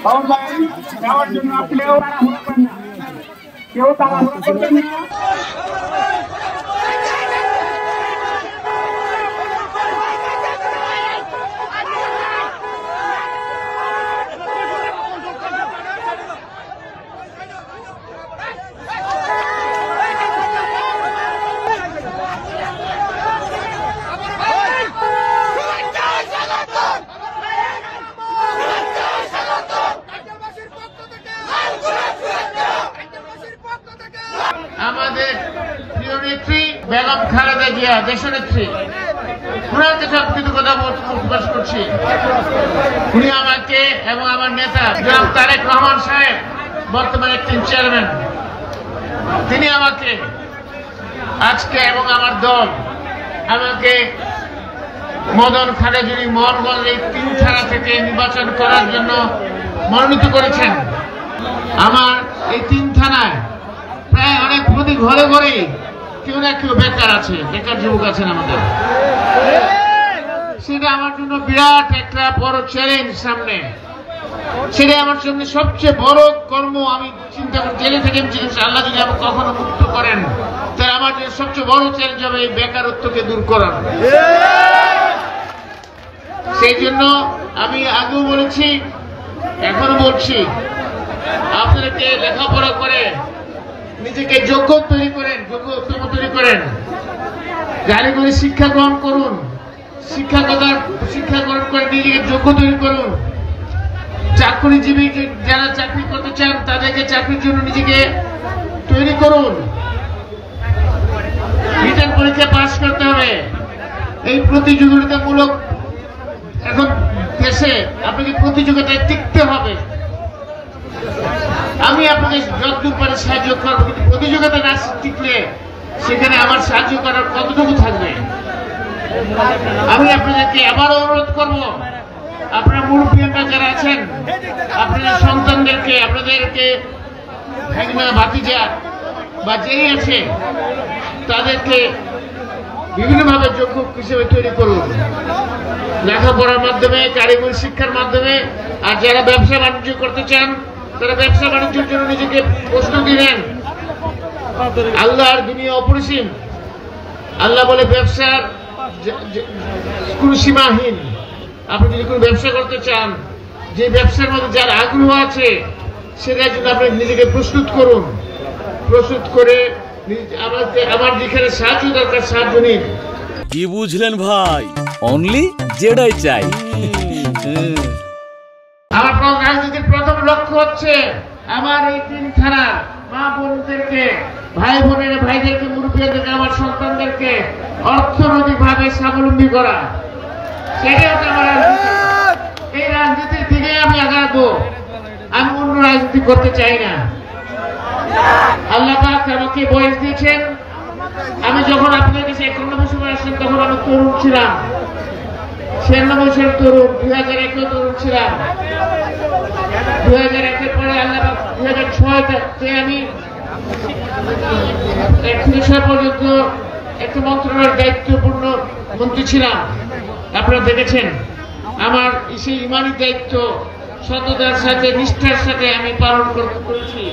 বাবুল ভাই যাওয়ার জন্য আপনিও তাড়াহুড়ো করবেন না, কেউ তাড়াহুড়ো করবেন না। আমাদের প্রিয় নেত্রী বেগম খালেদা জিয়া দেশনেত্রী, ওনার কাছে কৃতজ্ঞতা প্রকাশ করছি। উনি আমাকে এবং আমার নেতা জনাব তারেক রহমান সাহেব, বর্তমানে একটি চেয়ারম্যান, তিনি আমাকে আজকে এবং আমার দল আমাকে মদন খালেজুরি মোহনগঞ্জ এই 3 থানা থেকে নির্বাচন করার জন্য মনোনীত করেছেন। আমার এই 3 থানায় প্রায় অনেক প্রতি ঘরে ঘরে কেউ না কেউ বেকার আছে, বেকার যুবক আছেন আমাদের। সেটা আমার জন্য বিরাট একটা বড় চ্যালেঞ্জ সামনে। সেটা আমার জন্য সবচেয়ে বড় কর্ম। আমি চিন্তা করি, জেলে থেকে আল্লাহ যদি আমাকে কখনো মুক্ত করেন, তাহলে আমার জন্য সবচেয়ে বড় চ্যালেঞ্জ হবে এই বেকারত্বকে দূর করানো। সেই জন্য আমি আগেও বলেছি, এখনো বলছি, আপনাদেরকে লেখাপড়া করে নিজেকে যোগ্য তৈরি করেন, যোগ্য উত্তম তৈরি করেন, কারিগরি শিক্ষা গ্রহণ করুন, শিক্ষা গ্রহণ করে নিজেকে যোগ্য তৈরি করুন। চাকরিজীবী যারা চাকরি করতে চান তাদেরকে চাকরির জন্য নিজেকে তৈরি করুন। রিটেন পরীক্ষা পাস করতে হবে। এই প্রতিযোগিতামূলক এখন দেশে আপনাকে প্রতিযোগিতায় টিকতে হবে। আমি আপনাকে যতটুকু পারি সাহায্য করবো, কিন্তু প্রতিযোগিতা না টিকলে সেখানে আমার সাহায্য করার কতটুকু থাকবে? আমি আপনাদেরকে আবারও অনুরোধ করব, আপনারা মুরব্বীরা যারা আছেন, আপনাদের সন্তানদেরকে, আপনাদেরকে ভাগনা ভাতিজা বা যেই আছে তাদেরকে বিভিন্নভাবে যোগ্য হিসেবে তৈরি করুন, লেখাপড়ার মাধ্যমে, কারিগরি শিক্ষার মাধ্যমে। আর যারা ব্যবসা বাণিজ্য করতে চান তারা ব্যবসা বাণিজ্যের জন্য নিজেকে প্রস্তুতি নেন। আল্লাহর দুনিয়া অপরিসীম। আল্লাহ বলে ব্যবসার কোন সীমাহীন। আপনি যদি কোনো ব্যবসা করতে চান, যে ব্যবসার মধ্যে যার আগ্রহ আছে সেটার জন্য আপনি নিজেকে প্রস্তুত করুন। প্রস্তুত করে আমার যেখানে সাহায্য দরকার সাহায্য নিন। কি বুঝলেন ভাই? অনলি যেটাই চাই। আমার রাজনীতির প্রথম লক্ষ্য হচ্ছে আমার এই 3 থানার মা বোনদেরকে, ভাই ভাইদেরকে, মুরব্বীদেরকে, আমার সন্তানদেরকে অর্থনৈতিকভাবে স্বাবলম্বী করা। সেটাই হচ্ছে আমার রাজনীতি। এই রাজনীতির দিকে আমি আগাবো। আমি অন্য রাজনীতি করতে চাই না। আল্লাহ পাক আমাকে বয়স দিয়েছেন। আমি যখন আপনাদের কাছে 51 বছর আসেন তখন আমি তরুণ ছিলাম, 96 বছর তরুণ, 2001 তরুণ ছিলাম। 2001 পরে আল্লাহ 2006-তে আমি 31 পর্যন্ত একটা মন্ত্রণালয়ের দায়িত্বপূর্ণ মন্ত্রী ছিলাম। আপনারা দেখেছেন আমার সেই ইমানি দায়িত্ব সততার সাথে, নিষ্ঠার সাথে আমি পালন করেছি।